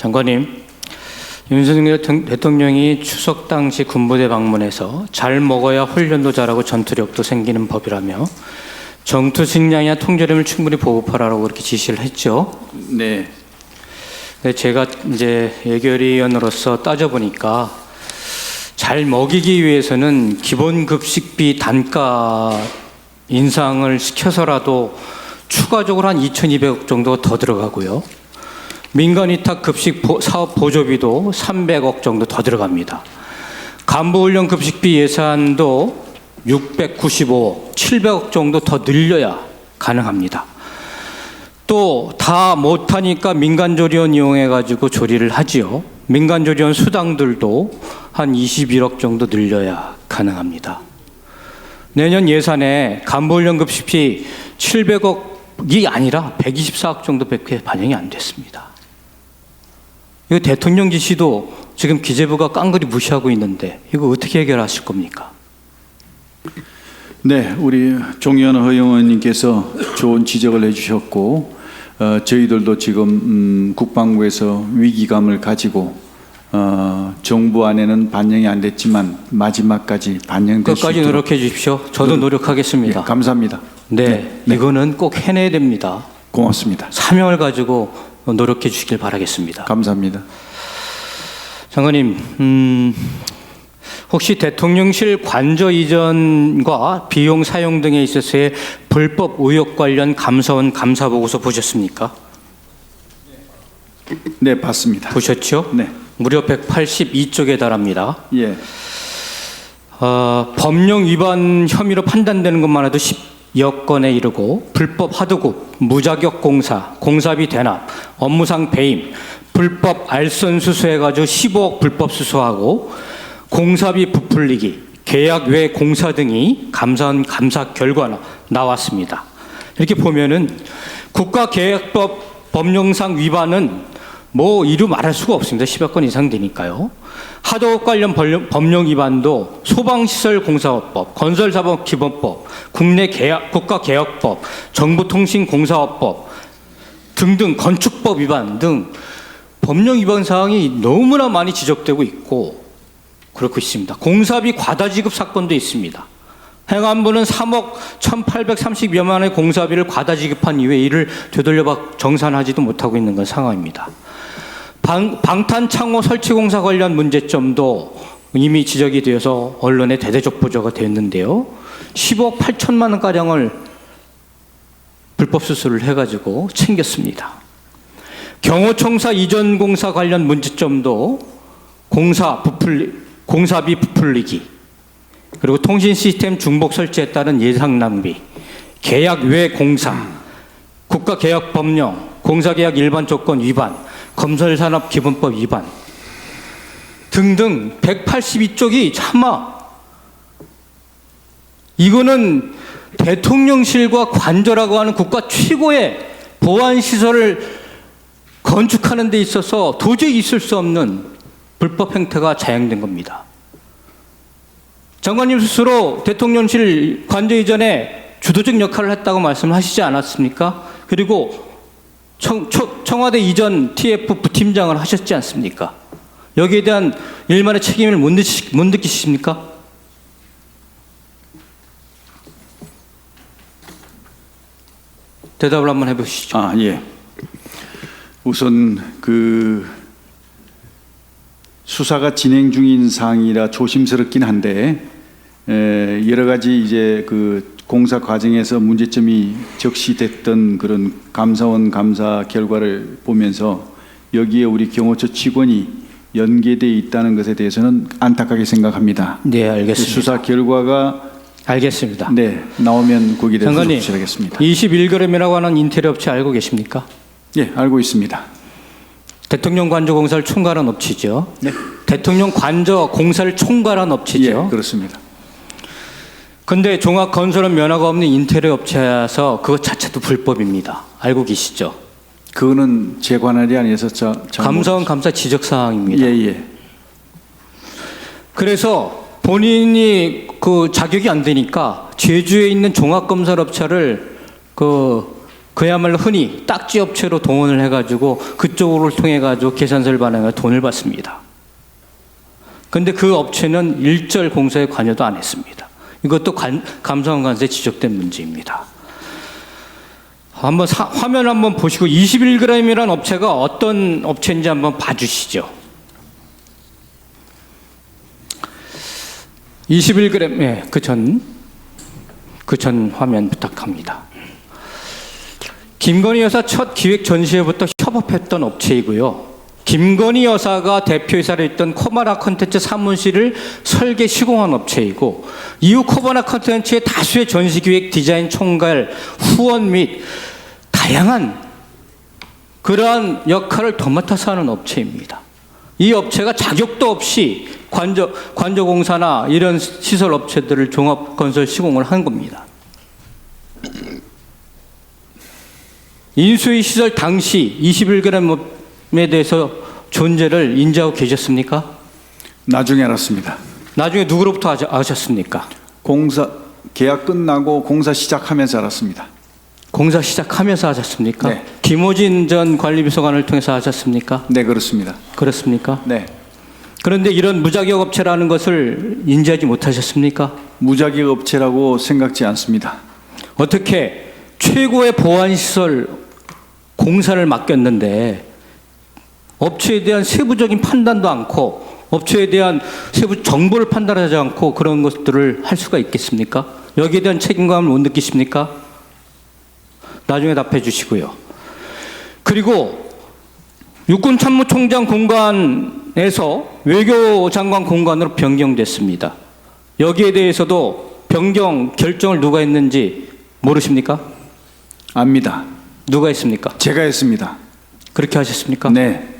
장관님, 윤석열 대통령이 추석 당시 군부대 방문해서 잘 먹어야 훈련도 잘하고 전투력도 생기는 법이라며 정투 식량이나 통조림을 충분히 보급하라고 그렇게 지시를 했죠. 네. 근데 제가 이제 예결위원으로서 따져보니까 잘 먹이기 위해서는 기본급식비 단가 인상을 시켜서라도 추가적으로 한 2,200억 정도 더 들어가고요. 민간위탁 급식 사업 보조비도 300억 정도 더 들어갑니다. 간부훈련 급식비 예산도 695억, 700억 정도 더 늘려야 가능합니다. 또 다 못하니까 민간조리원 이용해가지고 조리를 하지요. 민간조리원 수당들도 한 21억 정도 늘려야 가능합니다. 내년 예산에 간부훈련 급식비 700억이 아니라 124억 정도밖에 반영이 안 됐습니다. 이거 대통령 지시도 지금 기재부가 깡그리 무시하고 있는데 이거 어떻게 해결하실 겁니까? 네, 우리 종현 의원님께서 좋은 지적을 해주셨고 저희들도 지금 국방부에서 위기감을 가지고 정부 안에는 반영이 안 됐지만 마지막까지 반영될 수 있도록 끝까지 노력해 주십시오. 저도 노력하겠습니다. 예, 감사합니다. 네, 이거는 꼭 해내야 됩니다. 고맙습니다. 사명을 가지고 노력해 주시길 바라겠습니다. 감사합니다. 장관님, 혹시 대통령실 관저 이전과 비용 사용 등에 있어서의 불법 의혹 관련 감사원 감사 보고서 보셨습니까? 네, 봤습니다. 보셨죠? 네. 무려 182쪽에 달합니다. 예. 법령 위반 혐의로 판단되는 것만 해도 10여 건에 이르고 불법 하도급, 무자격 공사, 공사비 대납, 업무상 배임, 불법 알선 수수해가지고 15억 불법 수수하고 공사비 부풀리기, 계약 외 공사 등이 감사원 감사 결과 나왔습니다. 이렇게 보면은 국가계약법 법령상 위반은 뭐 이루 말할 수가 없습니다. 10여 건 이상 되니까요. 하도급 관련 법령 위반도 소방시설공사업법, 건설사업기본법, 국가개혁법, 정보통신공사업법 등등 건축법 위반 등 법령 위반 사항이 너무나 많이 지적되고 있고 그렇고 있습니다. 공사비 과다 지급 사건도 있습니다. 행안부는 3억 1,830여만 원의 공사비를 과다 지급한 이후에 이를 되돌려 정산하지도 못하고 있는 건 상황입니다. 방탄창호 설치공사 관련 문제점도 이미 지적이 되어서 언론에 대대적 보도가 됐는데요. 10억 8천만 원가량을 불법 수수를 해가지고 챙겼습니다. 경호청사 이전 공사 관련 문제점도 공사비 부풀리기, 그리고 통신 시스템 중복 설치에 따른 예상 낭비, 계약 외 공사, 국가계약 법령, 공사계약 일반 조건 위반, 건설산업기본법 위반 등등 182쪽이 차마 이거는 대통령실과 관저라고 하는 국가 최고의 보안시설을 건축하는 데 있어서 도저히 있을 수 없는 불법 행태가 자행된 겁니다. 장관님 스스로 대통령실 관저 이전에 주도적 역할을 했다고 말씀하시지 않았습니까? 그리고 청와대 이전 TF 부팀장을 하셨지 않습니까? 여기에 대한 일말의 책임을 못 느끼십니까? 대답을 한번 해보시죠. 예. 우선 수사가 진행 중인 사항이라 조심스럽긴 한데 여러 가지 이제 공사 과정에서 문제점이 적시됐던 그런 감사원 감사 결과를 보면서 여기에 우리 경호처 직원이 연계되어 있다는 것에 대해서는 안타깝게 생각합니다. 네, 알겠습니다. 수사 결과가 알겠습니다. 네, 나오면 거기에 대해서 장관님, 조치하겠습니다. 21g이라고 하는 인테리어 업체 알고 계십니까? 예, 알고 있습니다. 대통령 관저 공사를 총괄한 업체죠. 네. 대통령 관저 공사를 총괄한 업체죠. 예, 그렇습니다. 근데 종합건설은 면허가 없는 인테리어 업체라서 그것 자체도 불법입니다. 알고 계시죠? 그거는 제 관할이 아니어서 감사원 감사 지적사항입니다. 예. 그래서 본인이 자격이 안 되니까 제주에 있는 종합건설업체를 그 그야말로 흔히 딱지 업체로 동원을 해가지고 그쪽으로 통해가지고 계산서를 발행해 돈을 받습니다. 그런데 그 업체는 일절 공사에 관여도 안 했습니다. 이것도 감사원 관세에 지적된 문제입니다. 한번 화면 한번 보시고 21g이라는 업체가 어떤 업체인지 한번 봐주시죠. 21g, 예, 그 전 화면 부탁합니다. 김건희 여사 첫 기획 전시회부터 협업했던 업체이고요. 김건희 여사가 대표이사를 했던 코바나 컨텐츠 사무실을 설계 시공한 업체이고, 이후 코바나 컨텐츠의 다수의 전시기획 디자인 총괄, 후원 및 다양한 그러한 역할을 도맡아서 하는 업체입니다. 이 업체가 자격도 없이 관저공사나 이런 시설 업체들을 종합 건설 시공을 한 겁니다. 인수위 시절 당시 21g에 대해서 존재를 인지하고 계셨습니까? 나중에 알았습니다. 나중에 누구로부터 아셨습니까? 계약 끝나고 공사 시작하면서 알았습니다. 공사 시작하면서 하셨습니까? 네. 김호진 전 관리비서관을 통해서 하셨습니까? 네, 그렇습니다. 그렇습니까? 네. 그런데 이런 무자격 업체라는 것을 인지하지 못하셨습니까? 무자격 업체라고 생각지 않습니다. 어떻게 최고의 보안시설 공사를 맡겼는데 업체에 대한 세부적인 판단도 않고 업체에 대한 세부 정보를 판단하지 않고 그런 것들을 할 수가 있겠습니까? 여기에 대한 책임감을 못 느끼십니까? 나중에 답해 주시고요. 그리고 육군참모총장 공간에서 외교장관 공간으로 변경됐습니다. 여기에 대해서도 변경 결정을 누가 했는지 모르십니까? 압니다. 누가 했습니까? 제가 했습니다. 그렇게 하셨습니까? 네.